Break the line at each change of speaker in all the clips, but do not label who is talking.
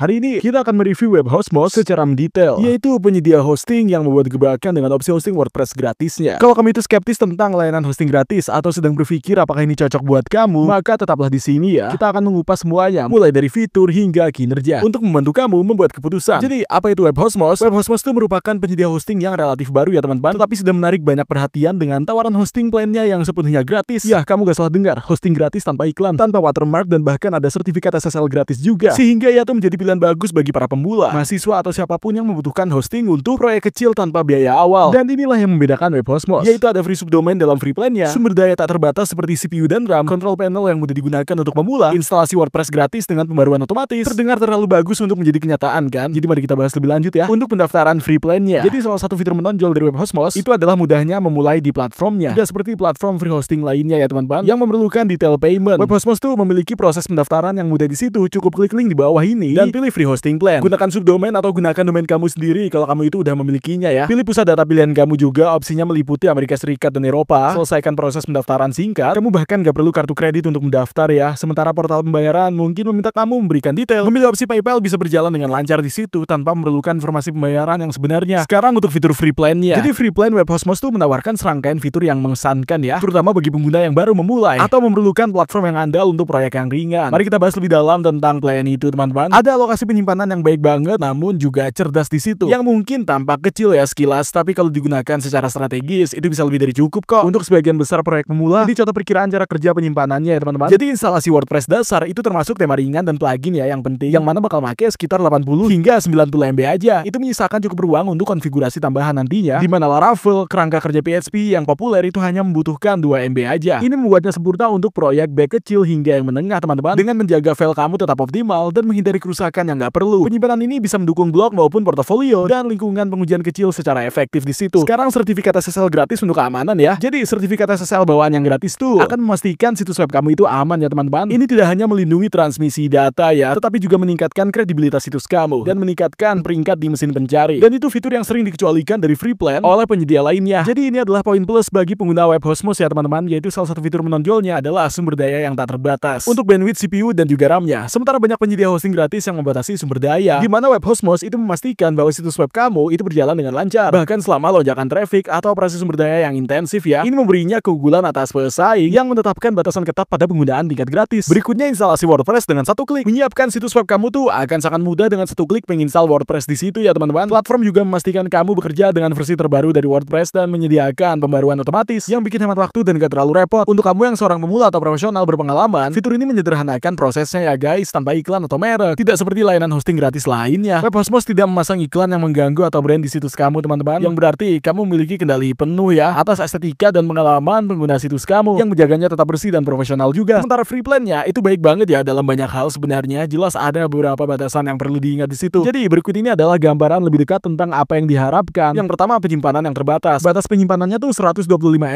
Hari ini kita akan mereview WebHostMost secara mendetail, yaitu penyedia hosting yang membuat gebrakan dengan opsi hosting WordPress gratisnya. Kalau kamu itu skeptis tentang layanan hosting gratis atau sedang berpikir apakah ini cocok buat kamu, maka tetaplah di sini ya. Kita akan mengupas semuanya, mulai dari fitur hingga kinerja, untuk membantu kamu membuat keputusan. Jadi, apa itu WebHostMost? WebHostMost itu merupakan penyedia hosting yang relatif baru ya teman-teman, tetapi sudah menarik banyak perhatian dengan tawaran hosting plan-nya yang sepenuhnya gratis. Ya, kamu gak salah dengar, hosting gratis tanpa iklan, tanpa watermark, dan bahkan ada sertifikat SSL gratis juga. Sehingga ya itu menjadi pilihan bagus bagi para pemula, mahasiswa atau siapapun yang membutuhkan hosting untuk proyek kecil tanpa biaya awal. Dan inilah yang membedakan WebHostMost, yaitu ada free subdomain dalam free plan-nya, sumber daya tak terbatas seperti CPU dan RAM, control panel yang mudah digunakan untuk pemula, instalasi WordPress gratis dengan pembaruan otomatis. Terdengar terlalu bagus untuk menjadi kenyataan kan? Jadi mari kita bahas lebih lanjut ya. Untuk pendaftaran free plan-nya, jadi salah satu fitur menonjol dari WebHostMost itu adalah mudahnya memulai di platformnya. Tidak seperti platform free hosting lainnya ya teman-teman, yang memerlukan detail payment. WebHostMost tuh memiliki proses pendaftaran yang mudah di situ. Cukup klik link di bawah ini dan pilih free hosting plan. Gunakan subdomain atau gunakan domain kamu sendiri kalau kamu itu udah memilikinya ya. Pilih pusat data pilihan kamu juga, opsinya meliputi Amerika Serikat dan Eropa. Selesaikan proses pendaftaran singkat. Kamu bahkan gak perlu kartu kredit untuk mendaftar ya. Sementara portal pembayaran mungkin meminta kamu memberikan detail. Memilih opsi PayPal bisa berjalan dengan lancar di situ tanpa memerlukan informasi pembayaran yang sebenarnya. Sekarang untuk fitur free plan-nya. Jadi free plan WebHostMost tuh menawarkan serangkaian fitur yang mengesankan ya, terutama bagi pengguna yang baru memulai atau memerlukan platform yang andal untuk proyek yang ringan. Mari kita bahas lebih dalam tentang plan itu teman-teman. Ada lokasi penyimpanan yang baik banget namun juga cerdas di situ, yang mungkin tampak kecil ya sekilas, tapi kalau digunakan secara strategis itu bisa lebih dari cukup kok untuk sebagian besar proyek pemula. Jadi contoh perkiraan cara kerja penyimpanannya ya teman-teman. Jadi instalasi WordPress dasar itu termasuk tema ringan dan plugin ya yang penting, yang mana bakal make sekitar 80 hingga 90 MB aja. Itu menyisakan cukup ruang untuk konfigurasi tambahan nantinya, di mana Laravel, kerangka kerja PHP yang populer itu hanya membutuhkan 2 MB aja. Ini membuatnya sempurna untuk proyek back kecil hingga yang menengah teman-teman, dengan menjaga file kamu tetap optimal dan menghindari kerusakan yang nggak perlu. Penyimpanan ini bisa mendukung blog maupun portofolio dan lingkungan pengujian kecil secara efektif di situ. Sekarang sertifikat SSL gratis untuk keamanan ya. Jadi sertifikat SSL bawaan yang gratis tuh akan memastikan situs web kamu itu aman ya teman-teman. Ini tidak hanya melindungi transmisi data ya, tetapi juga meningkatkan kredibilitas situs kamu dan meningkatkan peringkat di mesin pencari. Dan itu fitur yang sering dikecualikan dari free plan oleh penyedia lainnya. Jadi ini adalah poin plus bagi pengguna WebHostMost ya teman-teman, yaitu salah satu fitur menonjolnya adalah sumber daya yang tak terbatas untuk bandwidth CPU dan juga RAM-nya. Sementara banyak penyedia hosting gratis yang membatasi sumber daya, di mana WebHostMost itu memastikan bahwa situs web kamu itu berjalan dengan lancar, bahkan selama lonjakan traffic atau operasi sumber daya yang intensif ya. Ini memberinya keunggulan atas pesaing yang menetapkan batasan ketat pada penggunaan tingkat gratis. Berikutnya instalasi WordPress dengan satu klik. Menyiapkan situs web kamu tuh akan sangat mudah dengan satu klik menginstal WordPress di situ ya teman-teman. Platform juga memastikan kamu bekerja dengan versi terbaru dari WordPress dan menyediakan pembaruan otomatis yang bikin hemat waktu dan gak terlalu repot. Untuk kamu yang seorang pemula atau profesional berpengalaman, fitur ini menyederhanakan prosesnya ya guys, tanpa iklan atau merek. Tidak seperti layanan hosting gratis lainnya. WebHostMost tidak memasang iklan yang mengganggu atau brand di situs kamu teman-teman, yang berarti kamu memiliki kendali penuh ya atas estetika dan pengalaman pengguna situs kamu, yang menjaganya tetap bersih dan profesional juga. Sementara free plan-nya itu baik banget ya dalam banyak hal sebenarnya. Jelas ada beberapa batasan yang perlu diingat di situ. Jadi berikut ini adalah gambaran lebih dekat tentang apa yang diharapkan. Yang pertama, penyimpanan yang terbatas. Batas penyimpanannya tuh 125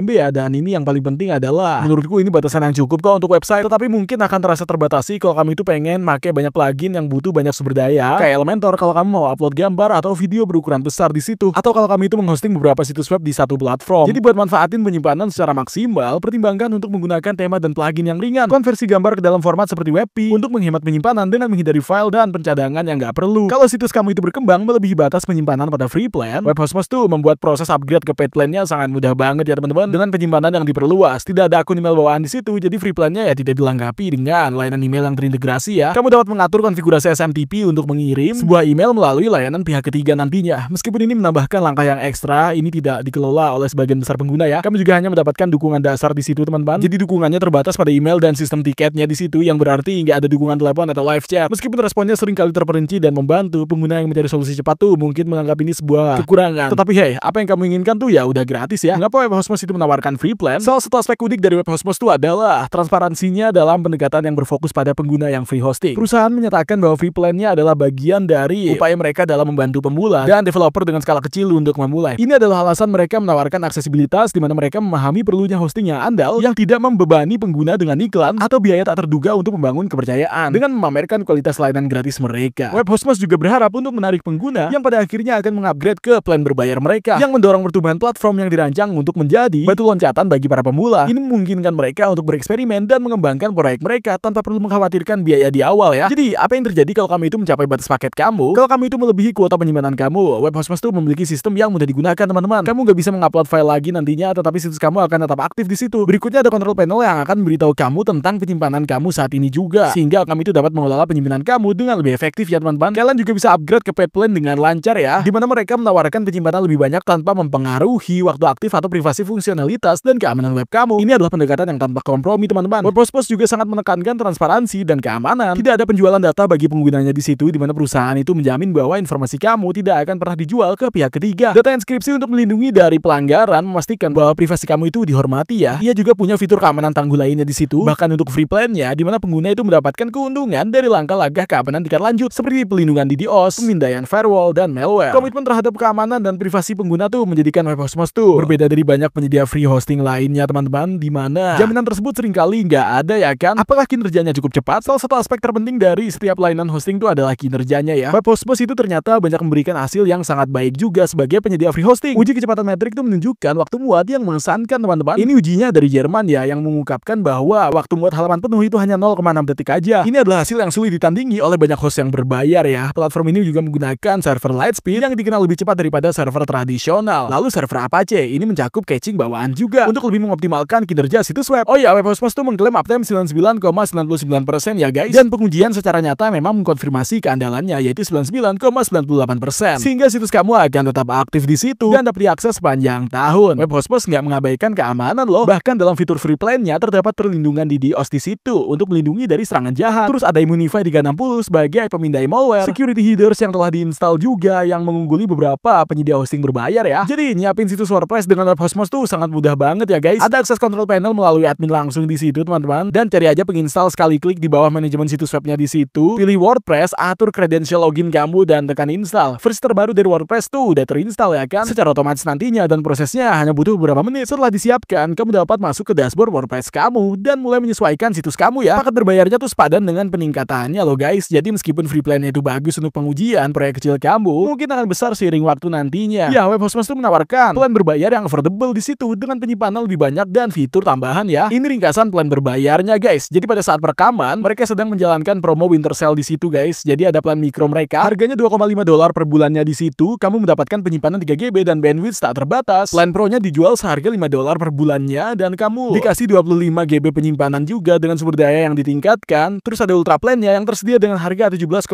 MB ya, dan ini yang paling penting adalah menurutku ini batasan yang cukup kok untuk website, tetapi mungkin akan terasa terbatasi kalau kamu itu pengen pakai banyak plugin yang butuh banyak sumber daya kayak Elementor kalau kamu mau upload gambar atau video berukuran besar di situ, atau kalau kamu itu menghosting beberapa situs web di satu platform. Jadi buat manfaatin penyimpanan secara maksimal, pertimbangkan untuk menggunakan tema dan plugin yang ringan. Konversi gambar ke dalam format seperti WebP untuk menghemat penyimpanan dengan menghindari file dan pencadangan yang nggak perlu. Kalau situs kamu itu berkembang melebihi batas penyimpanan pada free plan, WebHostMost tuh membuat proses upgrade ke paid plan-nya sangat mudah banget ya teman-teman, dengan penyimpanan yang diperluas. Tidak ada akun email bawaan di situ, jadi free plan-nya ya tidak dilengkapi dengan layanan email yang terintegrasi ya. Kamu dapat mengatur konfigurasi SMTP untuk mengirim sebuah email melalui layanan pihak ketiga nantinya. Meskipun ini menambahkan langkah yang ekstra, ini tidak dikelola oleh sebagian besar pengguna ya. Kamu juga hanya mendapatkan dukungan dasar di situ teman-teman. Jadi dukungannya terbatas pada email dan sistem tiketnya di situ, yang berarti nggak ada dukungan telepon atau live chat. Meskipun responnya sering kali terperinci dan membantu pengguna yang mencari solusi cepat tuh mungkin menganggap ini sebuah kekurangan. Tetapi hey, apa yang kamu inginkan tuh ya udah gratis ya. Mengapa WebHostMost itu menawarkan free plan? Salah satu aspek unik dari WebHostMost itu adalah transparansinya dalam pendekatan yang berfokus pada pengguna yang free hosting. Perusahaan menyatakan bahwa free plan-nya adalah bagian dari upaya mereka dalam membantu pemula dan developer dengan skala kecil untuk memulai. Ini adalah alasan mereka menawarkan aksesibilitas, di mana mereka memahami perlunya hosting yang andal yang tidak membebani pengguna dengan iklan atau biaya tak terduga untuk membangun kepercayaan dengan memamerkan kualitas layanan gratis mereka. WebHostMost juga berharap untuk menarik pengguna yang pada akhirnya akan mengupgrade ke plan berbayar mereka, yang mendorong pertumbuhan platform yang dirancang untuk menjadi batu loncatan bagi para pemula. Ini memungkinkan mereka untuk bereksperimen dan mengembangkan proyek mereka tanpa perlu mengkhawatirkan biaya di awal ya. Jadi apa yang terjadi kalau kamu itu mencapai batas paket kamu, kalau kamu itu melebihi kuota penyimpanan kamu, web Hostmas tuh memiliki sistem yang mudah digunakan teman-teman. Kamu nggak bisa mengupload file lagi nantinya, tetapi situs kamu akan tetap aktif di situ. Berikutnya ada control panel yang akan memberitahu kamu tentang penyimpanan kamu saat ini juga, sehingga kamu itu dapat mengelola penyimpanan kamu dengan lebih efektif ya teman-teman. Kalian juga bisa upgrade ke paid plan dengan lancar ya, dimana mereka menawarkan penyimpanan lebih banyak tanpa mempengaruhi waktu aktif atau privasi fungsionalitas dan keamanan web kamu. Ini adalah pendekatan yang tanpa kompromi teman-teman. Web Hostmas juga sangat menekankan transparansi dan keamanan. Tidak ada penjualan data bagi penggunanya di situ, di mana perusahaan itu menjamin bahwa informasi kamu tidak akan pernah dijual ke pihak ketiga. Data inskripsi untuk melindungi dari pelanggaran, memastikan bahwa privasi kamu itu dihormati ya. Ia juga punya fitur keamanan tangguh lainnya di situ, bahkan untuk free plan-nya, di mana pengguna itu mendapatkan keuntungan dari langkah-langkah keamanan tingkat lanjut seperti pelindungan DDoS, pemindaian firewall, dan malware. Komitmen terhadap keamanan dan privasi pengguna tuh menjadikan web Hostmas tuh berbeda dari banyak penyedia free hosting lainnya teman-teman, di mana jaminan tersebut seringkali nggak ada ya kan. Apakah kinerjanya cukup cepat? Salah satu aspek terpenting dari setiap layanan hosting itu adalah kinerjanya ya. Web Hostmas itu ternyata banyak memberikan hasil yang sangat baik juga sebagai penyedia free hosting. Uji kecepatan metrik itu menunjukkan waktu muat yang mengesankan teman-teman. Ini ujinya dari Jerman ya, yang mengungkapkan bahwa waktu muat halaman penuh itu hanya 0,6 detik aja. Ini adalah hasil yang sulit ditandingi oleh banyak host yang berbayar ya. Platform ini juga menggunakan server Lightspeed yang dikenal lebih cepat daripada server tradisional. Lalu server Apache ini mencakup caching bawaan juga untuk lebih mengoptimalkan kinerja situs web. Oh ya, web Hostmas tuh mengklaim uptime 99,99% ya guys. Dan pengujian secara nyata memang mengkonfirmasi keandalannya, yaitu 99,98%. Sehingga situs kamu akan tetap aktif di situ dan dapat diakses sepanjang tahun. Web Hostmas nggak mengabaikan keamanan loh. Bahkan dalam fitur free plan-nya terdapat perlindungan DDoS di situ untuk melindungi dari serangan jahat. Terus ada Immunify 360 sebagai pemindai malware. Security headers yang telah diinstal juga yang mengungguli beberapa penyedia hosting berbayar ya. Jadi nyiapin situs WordPress dengan web Hostmas tuh sangat mudah banget ya guys. Ada akses control panel melalui admin langsung di situ teman-teman. Dan cari aja penginstal, sekali klik di bawah manajemen situs webnya di situ. Pilih WordPress, atur credential login kamu dan tekan install. Versi terbaru dari WordPress tuh udah terinstall ya kan. Secara otomatis nantinya, dan prosesnya hanya butuh beberapa menit. Setelah disiapkan, kamu dapat masuk ke dashboard WordPress kamu dan mulai menyesuaikan situs kamu ya. Paket berbayarnya tuh sepadan dengan peningkatannya loh guys. Jadi meskipun free plan-nya itu bagus untuk pengujian proyek kecil kamu, mungkin akan besar seiring waktu nantinya. Ya, web Hostmas tuh menawarkan plan berbayar yang affordable di situ dengan penyimpanan lebih banyak dan fitur tambahan ya. Ini ringkasan plan berbayarnya guys. Jadi pada saat perekaman, mereka sedang menjalankan promo winter sale di situ guys. Jadi ada plan mikro mereka, harganya $2,5 per bulannya di situ. Kamu mendapatkan penyimpanan 3 GB dan bandwidth tak terbatas. Plan Pro-nya dijual seharga $5 per bulannya dan kamu dikasih 25 GB penyimpanan juga dengan sumber daya yang ditingkatkan. Terus ada Ultra Plan-nya yang tersedia dengan harga $17,50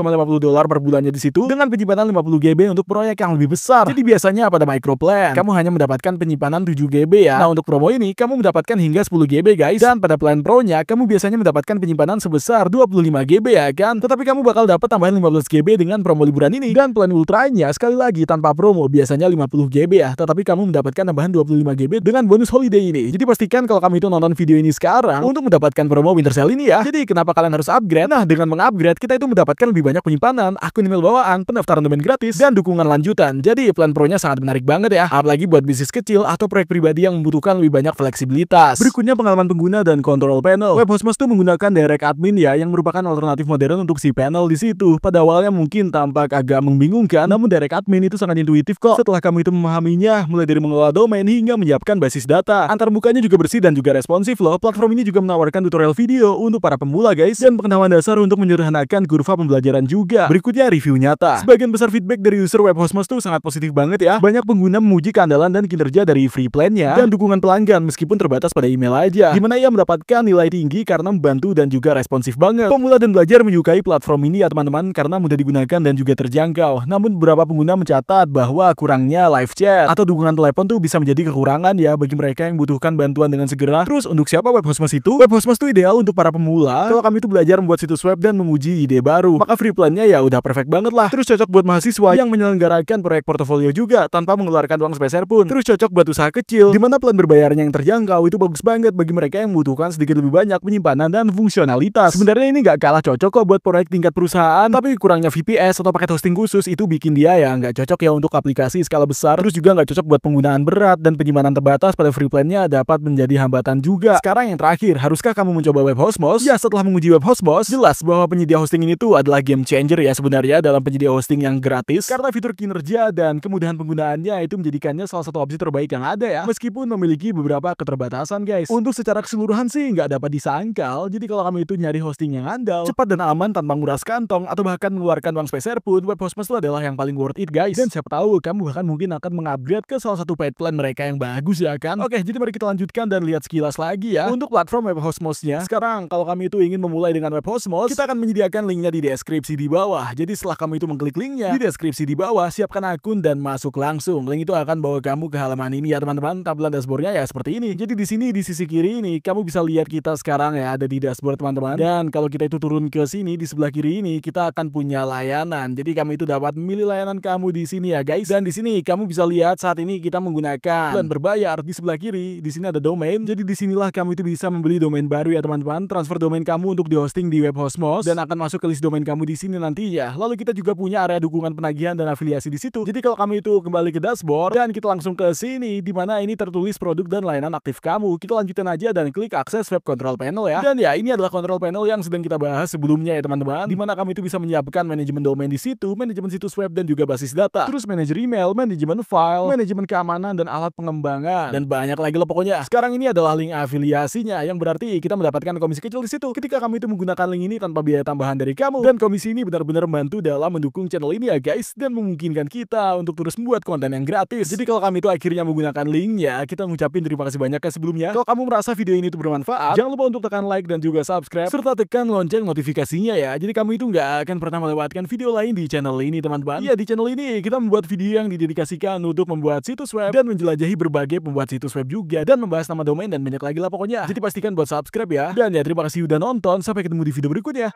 per bulannya di situ dengan penyimpanan 50 GB untuk proyek yang lebih besar. Jadi biasanya pada micro plan kamu hanya mendapatkan penyimpanan 7 GB ya. Nah, untuk promo ini kamu mendapatkan hingga 10 GB guys. Dan pada plan Pro-nya kamu biasanya mendapatkan penyimpanan sebesar 25 GB ya kan. Tetapi kamu bakal dapat tambahan 15 GB dengan promo liburan ini. Dan plan Ultra-nya sekali lagi tanpa promo biasanya 50 GB ya. Tetapi kamu mendapatkan tambahan 25 GB dengan bonus holiday ini. Jadi pastikan kalau kamu itu nonton video ini sekarang untuk mendapatkan promo winter sale ini ya. Jadi kenapa kalian harus upgrade? Nah, dengan mengupgrade kita itu mendapatkan lebih banyak penyimpanan, akun email bawaan, pendaftaran domain gratis, dan dukungan lanjutan. Jadi plan Pro-nya sangat menarik banget ya. Apalagi buat bisnis kecil atau proyek pribadi yang membutuhkan lebih banyak fleksibilitas. Berikutnya pengalaman pengguna dan control panel. Web Hostmas tuh menggunakan direct admin ya, yang merupakan alternatif modern untuk si panel di situ. Pada awalnya mungkin tampak agak membingungkan, namun direct admin itu sangat intuitif kok. Setelah kamu itu memahaminya, mulai dari mengelola domain hingga menyiapkan basis data. Antarmukanya juga bersih dan juga responsif loh. Platform ini juga menawarkan tutorial video untuk para pemula guys, dan pengetahuan dasar untuk menyederhanakan kurva pembelajaran juga. Berikutnya review nyata. Sebagian besar feedback dari user web Hostmas tuh sangat positif banget ya. Banyak pengguna memuji keandalan dan kinerja dari free plan-nya dan dukungan pelanggan meskipun terbatas pada email aja, dimana ia mendapatkan nilai tinggi karena membantu dan juga responsif banget. Pemula dan belajar menyukai platform ini ya teman-teman, karena mudah digunakan dan juga terjangkau. Namun beberapa pengguna mencatat bahwa kurangnya live chat atau dukungan telepon tuh bisa menjadi kekurangan ya bagi mereka yang membutuhkan bantuan dengan segera. Terus untuk siapa web Hostmas itu? Web Hostmas tuh ideal untuk para pemula. Kalau kami itu belajar membuat situs web dan menguji ide baru, maka free plan-nya ya udah perfect banget lah. Terus cocok buat mahasiswa yang menyelenggarakan proyek portofolio juga tanpa mengeluarkan uang sepeser pun. Terus cocok buat usaha kecil, dimana plan berbayarnya yang terjangkau itu bagus banget bagi mereka yang membutuhkan sedikit lebih banyak penyimpanan dan fungsionalitas. Sebenarnya ini nggak kalah cocok kok buat proyek tingkat perusahaan, tapi kurangnya VPS atau paket hosting khusus itu bikin dia ya nggak cocok ya untuk aplikasi skala besar. Terus juga nggak cocok buat penggunaan berat, dan penyimpanan terbatas pada free plan-nya dapat menjadi hambatan juga. Sekarang yang terakhir, haruskah kamu mencoba web Hostmas? Ya, setelah menguji web Hostmas, jelas bahwa penyedia hosting ini tuh adalah game changer ya sebenarnya dalam penyedia hosting yang gratis, karena fitur kinerja dan kemudahan penggunaannya itu menjadikannya salah satu opsi terbaik yang ada ya, meskipun memiliki beberapa keterbatasan guys. Untuk secara keseluruhan sih nggak dapat disangkal. Jadi kalau kamu itu nyari hosting yang andal, cepat dan aman tanpa menguras kantong atau bahkan mengeluarkan uang speser pun, Web Hostmos itu adalah yang paling worth it guys. Dan siapa tahu kamu bahkan mungkin akan mengupgrade ke salah satu paid plan mereka yang bagus ya kan. Oke, jadi mari kita lanjutkan dan lihat sekilas lagi ya untuk platform Web Hostmos-nya. Sekarang kalau kami itu ingin memulai dengan Web Hostmos, kita akan menyediakan linknya di deskripsi di bawah. Jadi setelah kamu itu mengklik linknya di deskripsi di bawah, siapkan akun dan masuk langsung. Link itu akan bawa kamu ke halaman ini ya teman-teman. Tampilan dashboardnya ya seperti ini. Jadi di sini di sisi kiri ini kamu bisa lihat kita sekarang ya ada di dashboard teman-teman. Dan kalau kita itu turun ke sini di sebelah kiri ini kita akan punya layanan. Jadi kamu itu dapat memilih layanan kamu di sini ya guys. Dan di sini kamu bisa lihat saat ini kita menggunakan plan berbayar. Di sebelah kiri di sini ada domain. Jadi disinilah kamu itu bisa membeli domain baru ya teman-teman. Transfer domain kamu untuk di hosting di Web Hostmos dan akan masuk ke list domain kamu di sini nantinya. Lalu kita juga punya area dukungan penagihan dan afiliasi di situ. Jadi kalau kamu itu kembali ke dashboard dan kita langsung ke sini di mana ini tertulis produk dan layanan aktif kamu. Kita lanjutin aja dan klik akses web control panel ya. Dan ya ini adalah control panel yang sedang kita bahas sebelumnya ya teman-teman. Di mana kamu itu bisa menyiapkan manajemen domain di situ, manajemen situs web dan juga basis data. Terus manajer email, manajemen file, manajemen keamanan dan alat pengembangan dan banyak lagi loh pokoknya. Sekarang ini adalah link afiliasinya yang berarti kita mendapatkan komisi kecil di situ ketika kamu itu menggunakan link ini tanpa biaya tambahan dari kamu. Dan komisi ini benar-benar membantu dalam mendukung channel ini ya guys dan memungkinkan kita untuk terus membuat konten yang gratis. Jadi kalau kami itu akhirnya menggunakan linknya, kita ngucapin terima kasih banyak ya sebelumnya. Kalau kamu merasa video ini itu bermanfaat, jangan lupa untuk tekan like dan juga subscribe serta tekan lonceng notifikasinya ya. Jadi kamu itu nggak akan pernah melewatkan video lain di channel ini teman-teman. Iya, di channel ini kita membuat video yang didedikasikan untuk membuat situs web dan menjelajahi berbagai pembuat situs web juga dan membahas nama domain dan banyak lagi lah pokoknya. Jadi pastikan buat subscribe ya. Dan ya terima kasih udah nonton, sampai ketemu di video berikutnya.